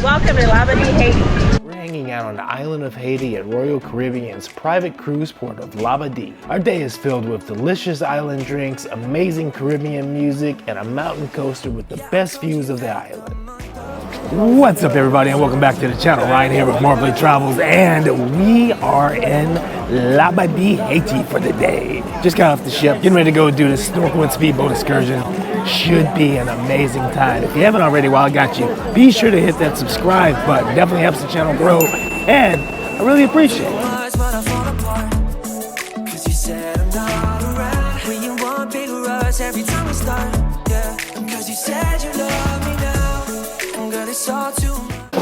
Welcome to Labadee Haiti. We're hanging out on the island of Haiti at Royal Caribbean's private cruise port of Labadee. Our day is filled with delicious island drinks, amazing Caribbean music, and a mountain coaster with the best views of the island. What's up, everybody, and welcome back to the channel. Ryan here with Marplay Travels, and we are in Labadee Haiti for the day. Just got off the ship, getting ready to go do this snorkel and speedboat excursion. Should be an amazing time. If you haven't already, while I got you, be sure to hit that subscribe button. Definitely helps the channel grow, and I really appreciate it.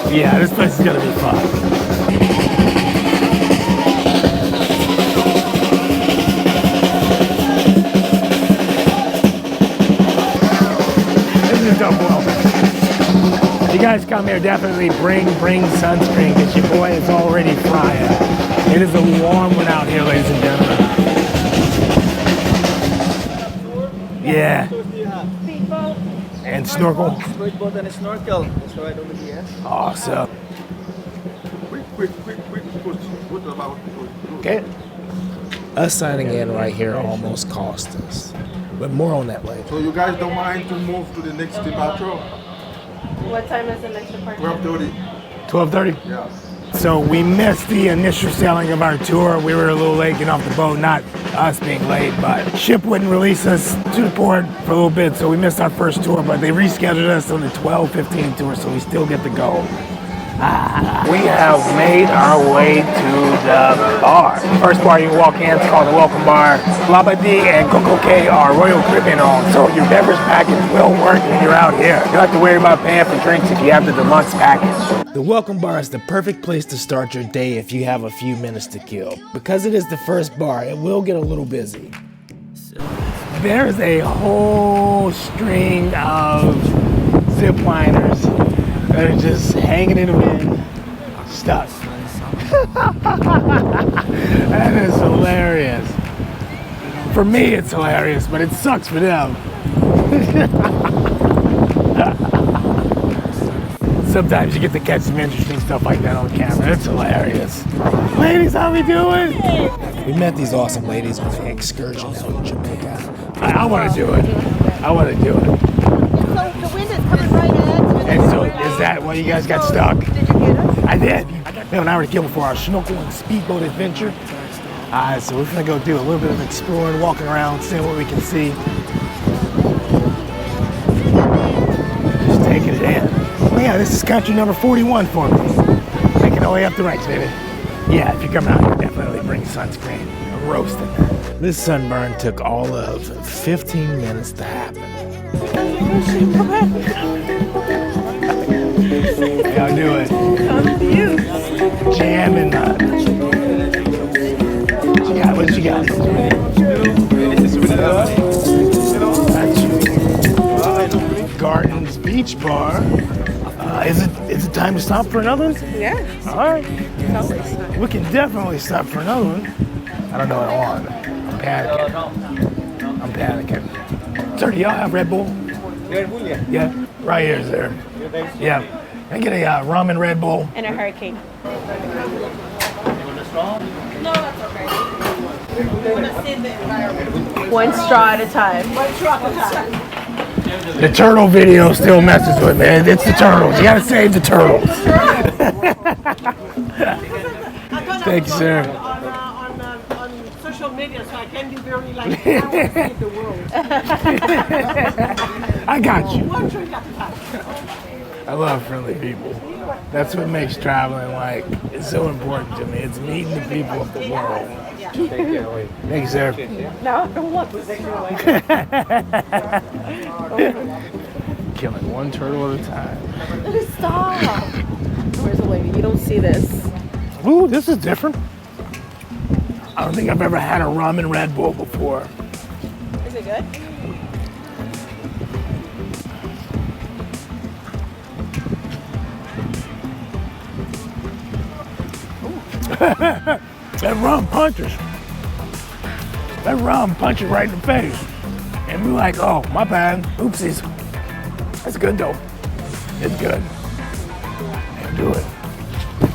Yeah, this place is gonna be fun. If you guys come here, definitely bring sunscreen because your boy is already frying. It is a warm one out here, ladies and gentlemen. Yeah. And snorkel. Speedboat and a snorkel. That's right over here. Awesome. Quick. Okay. Us signing in right here almost cost us, but more on that later. So you guys don't mind to move to the next departure? What time is the next departure? 12:30. 12:30? Yeah. So we missed the initial sailing of our tour. We were a little late getting off the boat, not us being late, but ship wouldn't release us to the port for a little bit, so we missed our first tour, but they rescheduled us on the 12:15 tour, so we still get to go. We have made our way to the bar. First bar you can walk in, it's called the Welcome Bar. Labadee and Coco Cay are Royal Caribbean owned, so your beverage package will work when you're out here. You don't have to worry about paying for drinks if you have the deluxe package. The Welcome Bar is the perfect place to start your day if you have a few minutes to kill. Because it is the first bar, it will get a little busy. There's a whole string of zipliners that are just hanging in the wind, stuck. That is hilarious. For me, it's hilarious, but it sucks for them. Sometimes you get to catch some interesting stuff like that on camera. It's hilarious. Ladies, how we doing? We met these awesome ladies on an excursion out in Jamaica. I want to do it. I want to do it. So the wind is coming right at us. And so, is that why you guys got stuck? Did you get us? I did. Bill and I were killed for our snorkel and speedboat adventure. So we're gonna go do a little bit of exploring, walking around, seeing what we can see. Just taking it in. Oh yeah, this is country number 41 for me. Making our way up the ranks, baby. Yeah, if you come out here, definitely bring sunscreen. I'm roasting. This sunburn took all of 15 minutes to happen. Y'all do it. Jamming up. What you got? Gardens Beach Bar. Is it time to stop for another one? Yeah. All right. We can definitely stop for another one. I don't know what I want. I'm panicking. Sir, do y'all have Red Bull? Red Bull, yeah. Yeah. Right here is there. Yeah. Can I get a rum and Red Bull? And a hurricane. You want a straw? No, that's okay. One straw at a time. One straw at a time. The turtle video still messes with me. It's the turtles. You gotta save the turtles. Thank you, sir. On social media, so I can be very like save the world. I got you. One drink at a time. I love friendly people. That's what makes traveling it's so important to me. It's meeting the people of the world. Thank you, sir. No, I don't want to take you away. Killing one turtle at a time. Stop. Where's the lady? You don't see this. Ooh, this is different. I don't think I've ever had a rum and Red Bull before. Is it good? That rum punches. That rum punches right in the face. And we're like, oh, my bad. Oopsies. That's good though. It's good.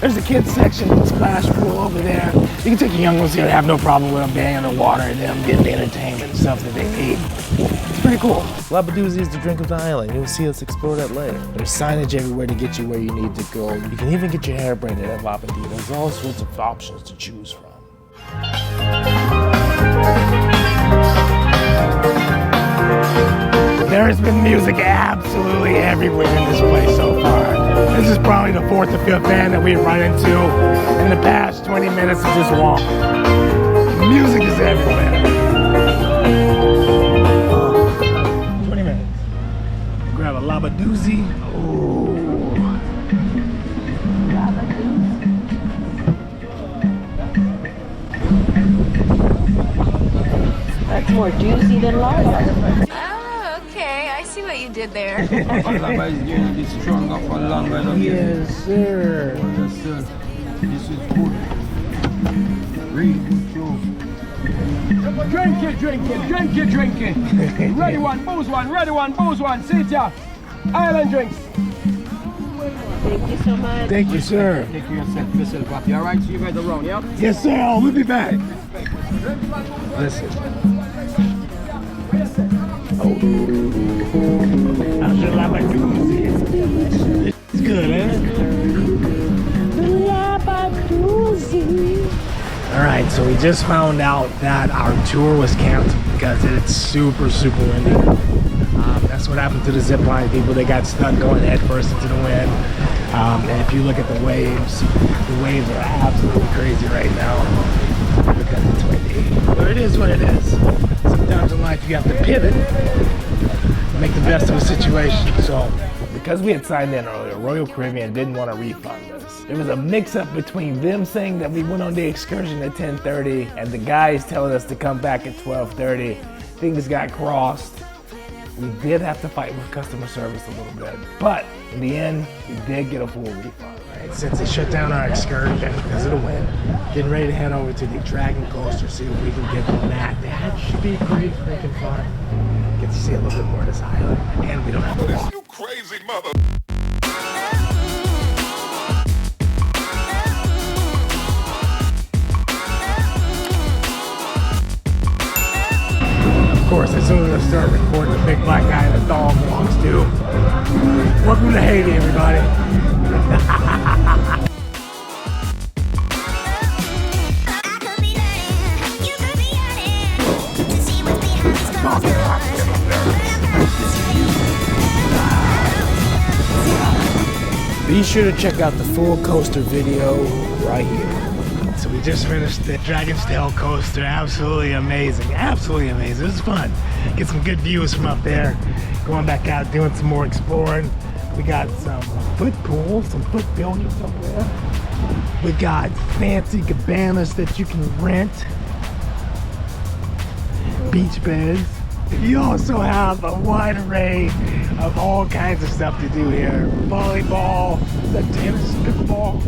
There's a kids section, splash pool over there. You can take your young ones here and have no problem with them being in the water and them getting the entertainment and stuff that they need. It's pretty cool. Labadoozie is the drink of the island. You'll see us explore that later. There's signage everywhere to get you where you need to go. You can even get your hair braided at Labadee. There's all sorts of options to choose from. There has been music absolutely everywhere in this place so far. This is probably the 4th or 5th band that we've run into in the past 20 minutes of just walking. Music is everywhere. 20 minutes. Grab a Labadoozie. That's more juicy than lava. Oh, okay. I see what you did there. Lava is going to be stronger for longer. Yes, sir. Yes, sir. This is good. Really good job. Drink it, drink it, drink it, drink it. Ready one, booze one, ready one, booze one. Sit ya. Island drinks. Thank you so much. Thank you, sir. Take care of yourself, Papi. All right, see you guys around, yeah? Yes, sir. We'll be back. Listen. How's your Labadoozie? It's good, eh? Labadoozie. All right, so we just found out that our tour was canceled because it's super, super windy. That's what happened to the zipline people. They got stuck going head first into the wind. And if you look at the waves are absolutely crazy right now because it's windy. But it is what it is. Sometimes in life you have to pivot, make the best of a situation. So, because we had signed in earlier, Royal Caribbean didn't want to refund us. There was a mix-up between them saying that we went on the excursion at 10:30 and the guys telling us to come back at 12:30. Things got crossed. We did have to fight with customer service a little bit, but in the end, we did get a full refund. Right? Since they shut down our excursion because of the wind, getting ready to head over to the Dragon Coaster, see if we can get on that. That should be pretty freaking fun. Get to see a little bit more of this island, and we don't have to walk. You crazy mother. Of course, as soon as I start recording, the big black guy in the thong walks too. Welcome to Haiti, everybody. Be sure to check out the full coaster video right here. So we just finished the Dragon's Tail coaster. Absolutely amazing. Absolutely amazing. It was fun. Get some good views from up there. Going back out, doing some more exploring. We got some foot pools, some foot billiards up there. We got fancy cabanas that you can rent. Beach beds. You also have a wide array of all kinds of stuff to do here. Volleyball, the tennis, pickleball,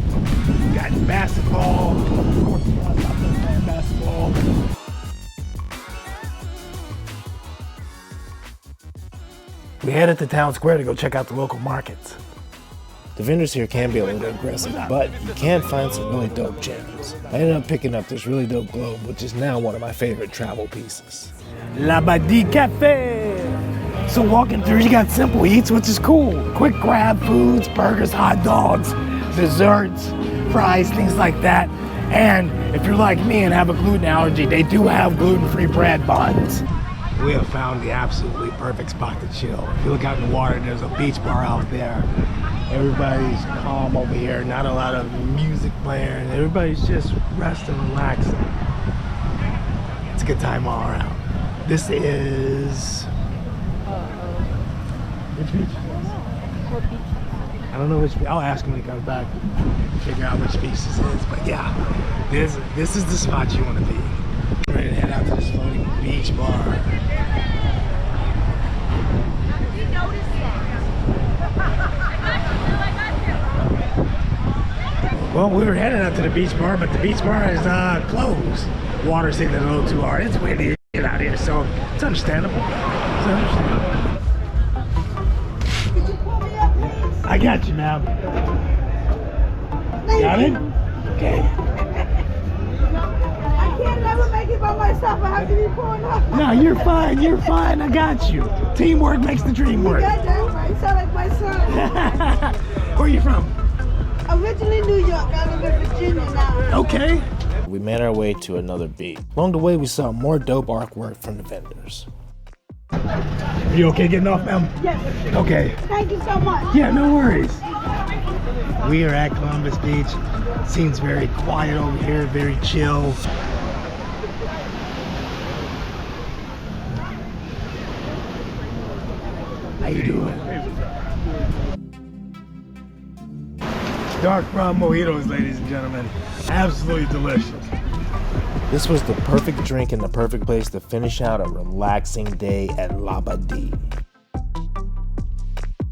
you got basketball, of course, playing basketball. We headed to Town Square to go check out the local markets. The vendors here can be a little aggressive, but you can find some really dope gems. I ended up picking up this really dope globe, which is now one of my favorite travel pieces. Labadee Cafe. So walking through, you got simple eats, which is cool. Quick grab foods, burgers, hot dogs, desserts, fries, things like that. And if you're like me and have a gluten allergy, they do have gluten-free bread buns. We have found the absolutely perfect spot to chill. If you look out in the water, there's a beach bar out there. Everybody's calm over here, not a lot of music playing. Everybody's just resting, relaxing. It's a good time all around. This is... Which beach? I don't know which. I'll ask him when he comes back to figure out which beach this is. But yeah, this is the spot you want to be. Ready to head out to this floating beach bar. Well, we were heading out to the beach bar, but the beach bar is closed. Water's hitting it a little too hard. It's windy out here, so it's understandable. It's understandable. I got you, ma'am. Got got it? Okay. I can't never make it by myself. I have to be pulling up. No, you're fine. You're fine. I got you. Teamwork makes the dream work. Yeah, that's right. You sound like my son. Where are you from? Originally New York. I live in Virginia now. Okay. We made our way to another beach. Along the way, we saw more dope artwork from the vendors. Are you okay getting off, ma'am? Yes. Okay. Thank you so much. Yeah, no worries. We are at Columbus Beach. Seems very quiet over here, very chill. How you doing? Dark rum mojitos, ladies and gentlemen. Absolutely delicious. This was the perfect drink and the perfect place to finish out a relaxing day at Labadee.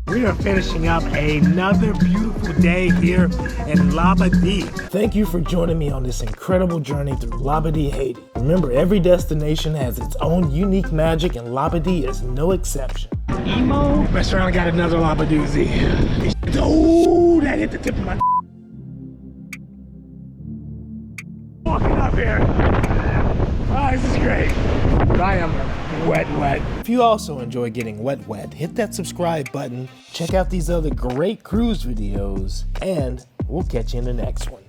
We are finishing up another beautiful day here in Labadee. Thank you for joining me on this incredible journey through Labadee, Haiti. Remember, every destination has its own unique magic, and Labadee is no exception. Emo restaurant got another Labadoozie. Oh, that hit the tip of my walking up here. Oh, this is great. I am wet. If you also enjoy getting wet, hit that subscribe button, check out these other great cruise videos, and we'll catch you in the next one.